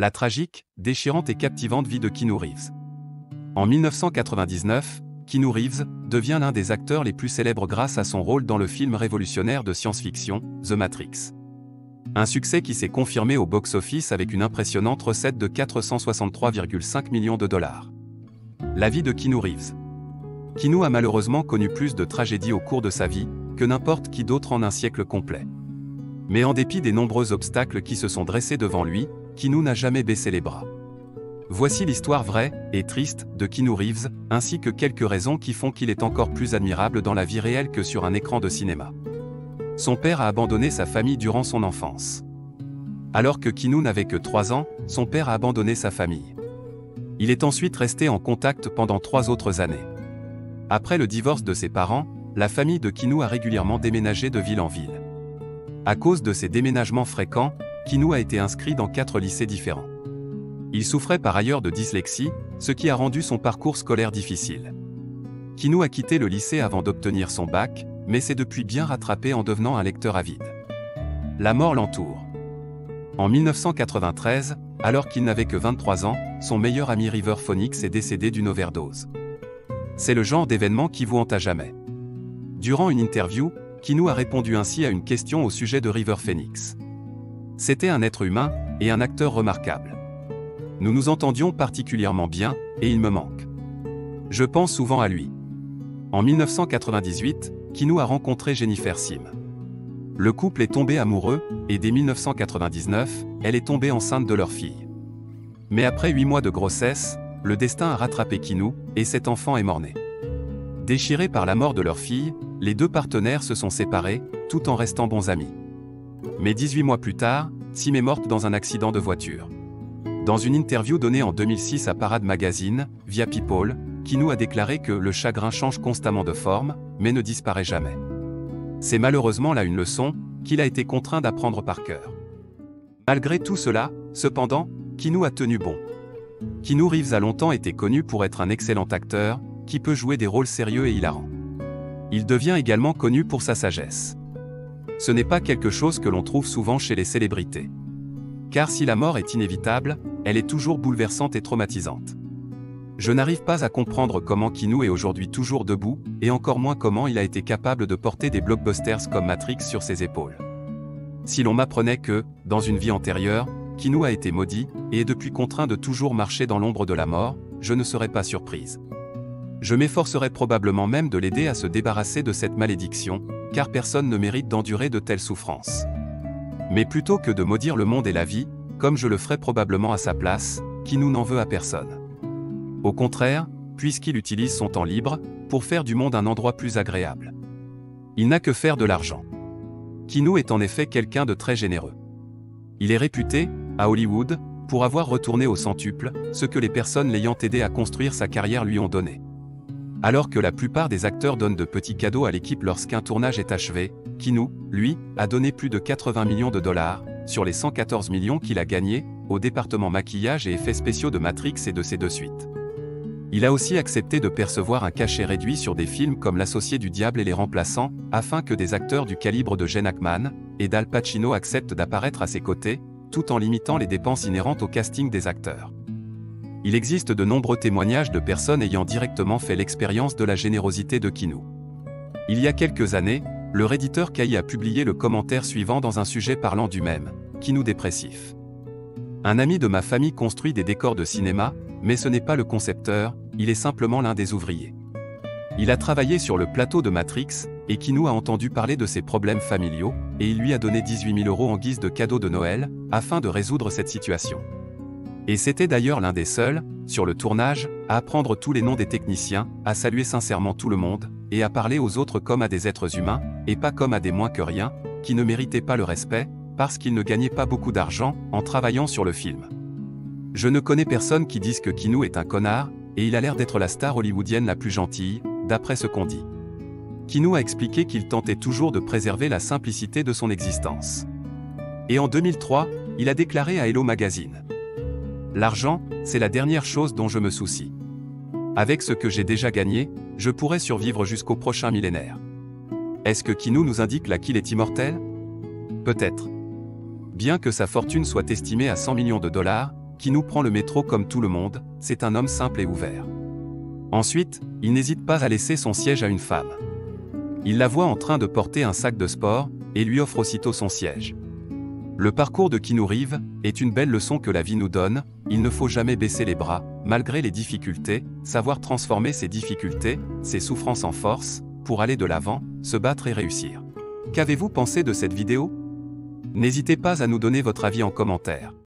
La tragique, déchirante et captivante vie de Keanu Reeves. En 1999, Keanu Reeves devient l'un des acteurs les plus célèbres grâce à son rôle dans le film révolutionnaire de science-fiction, The Matrix. Un succès qui s'est confirmé au box-office avec une impressionnante recette de 463,5 millions de dollars. La vie de Keanu Reeves. Keanu a malheureusement connu plus de tragédies au cours de sa vie que n'importe qui d'autre en un siècle complet. Mais en dépit des nombreux obstacles qui se sont dressés devant lui, Keanu n'a jamais baissé les bras. Voici l'histoire vraie et triste de Keanu Reeves, ainsi que quelques raisons qui font qu'il est encore plus admirable dans la vie réelle que sur un écran de cinéma. Son père a abandonné sa famille durant son enfance. Alors que Keanu n'avait que 3 ans, son père a abandonné sa famille. Il est ensuite resté en contact pendant 3 autres années. Après le divorce de ses parents, la famille de Keanu a régulièrement déménagé de ville en ville. À cause de ces déménagements fréquents, Keanu a été inscrit dans 4 lycées différents. Il souffrait par ailleurs de dyslexie, ce qui a rendu son parcours scolaire difficile. Keanu a quitté le lycée avant d'obtenir son bac, mais s'est depuis bien rattrapé en devenant un lecteur avide. La mort l'entoure. En 1993, alors qu'il n'avait que 23 ans, son meilleur ami River Phoenix est décédé d'une overdose. C'est le genre d'événement qui vous hante à jamais. Durant une interview, Keanu a répondu ainsi à une question au sujet de River Phoenix. C'était un être humain, et un acteur remarquable. Nous nous entendions particulièrement bien, et il me manque. Je pense souvent à lui. En 1998, Keanu a rencontré Jennifer Sim. Le couple est tombé amoureux, et dès 1999, elle est tombée enceinte de leur fille. Mais après 8 mois de grossesse, le destin a rattrapé Keanu, et cet enfant est mort-né. Déchirés par la mort de leur fille, les 2 partenaires se sont séparés, tout en restant bons amis. Mais 18 mois plus tard, Sim est morte dans un accident de voiture. Dans une interview donnée en 2006 à Parade Magazine, via People, Keanu a déclaré que le chagrin change constamment de forme, mais ne disparaît jamais. C'est malheureusement là une leçon qu'il a été contraint d'apprendre par cœur. Malgré tout cela, cependant, Keanu a tenu bon. Keanu Reeves a longtemps été connu pour être un excellent acteur, qui peut jouer des rôles sérieux et hilarants. Il devient également connu pour sa sagesse. Ce n'est pas quelque chose que l'on trouve souvent chez les célébrités. Car si la mort est inévitable, elle est toujours bouleversante et traumatisante. Je n'arrive pas à comprendre comment Keanu est aujourd'hui toujours debout, et encore moins comment il a été capable de porter des blockbusters comme Matrix sur ses épaules. Si l'on m'apprenait que, dans une vie antérieure, Keanu a été maudit, et est depuis contraint de toujours marcher dans l'ombre de la mort, je ne serais pas surprise. Je m'efforcerais probablement même de l'aider à se débarrasser de cette malédiction, car personne ne mérite d'endurer de telles souffrances. Mais plutôt que de maudire le monde et la vie, comme je le ferais probablement à sa place, Keanu n'en veut à personne. Au contraire, puisqu'il utilise son temps libre, pour faire du monde un endroit plus agréable. Il n'a que faire de l'argent. Keanu est en effet quelqu'un de très généreux. Il est réputé, à Hollywood, pour avoir retourné au centuple, ce que les personnes l'ayant aidé à construire sa carrière lui ont donné. Alors que la plupart des acteurs donnent de petits cadeaux à l'équipe lorsqu'un tournage est achevé, Keanu, lui, a donné plus de 80 millions de dollars, sur les 114 millions qu'il a gagnés, au département maquillage et effets spéciaux de Matrix et de ses 2 suites. Il a aussi accepté de percevoir un cachet réduit sur des films comme L'Associé du Diable et Les Remplaçants, afin que des acteurs du calibre de Gene Hackman et d'Al Pacino acceptent d'apparaître à ses côtés, tout en limitant les dépenses inhérentes au casting des acteurs. Il existe de nombreux témoignages de personnes ayant directement fait l'expérience de la générosité de Keanu. Il y a quelques années, le Redditeur Kai a publié le commentaire suivant dans un sujet parlant du même, Keanu dépressif. Un ami de ma famille construit des décors de cinéma, mais ce n'est pas le concepteur, il est simplement l'un des ouvriers. Il a travaillé sur le plateau de Matrix, et Keanu a entendu parler de ses problèmes familiaux, et il lui a donné 18 000 € en guise de cadeau de Noël, afin de résoudre cette situation. Et c'était d'ailleurs l'un des seuls, sur le tournage, à apprendre tous les noms des techniciens, à saluer sincèrement tout le monde, et à parler aux autres comme à des êtres humains, et pas comme à des moins que rien, qui ne méritaient pas le respect, parce qu'ils ne gagnaient pas beaucoup d'argent en travaillant sur le film. Je ne connais personne qui dise que Keanu est un connard, et il a l'air d'être la star hollywoodienne la plus gentille, d'après ce qu'on dit. Keanu a expliqué qu'il tentait toujours de préserver la simplicité de son existence. Et en 2003, il a déclaré à Hello Magazine: L'argent, c'est la dernière chose dont je me soucie. Avec ce que j'ai déjà gagné, je pourrais survivre jusqu'au prochain millénaire. Est-ce que Keanu nous indique là qu'il est immortel? Peut-être. Bien que sa fortune soit estimée à 100 millions de dollars, Keanu prend le métro comme tout le monde, c'est un homme simple et ouvert. Ensuite, il n'hésite pas à laisser son siège à une femme. Il la voit en train de porter un sac de sport, et lui offre aussitôt son siège. Le parcours de Keanu Reeves est une belle leçon que la vie nous donne, il ne faut jamais baisser les bras, malgré les difficultés, savoir transformer ces difficultés, ces souffrances en force, pour aller de l'avant, se battre et réussir. Qu'avez-vous pensé de cette vidéo? N'hésitez pas à nous donner votre avis en commentaire.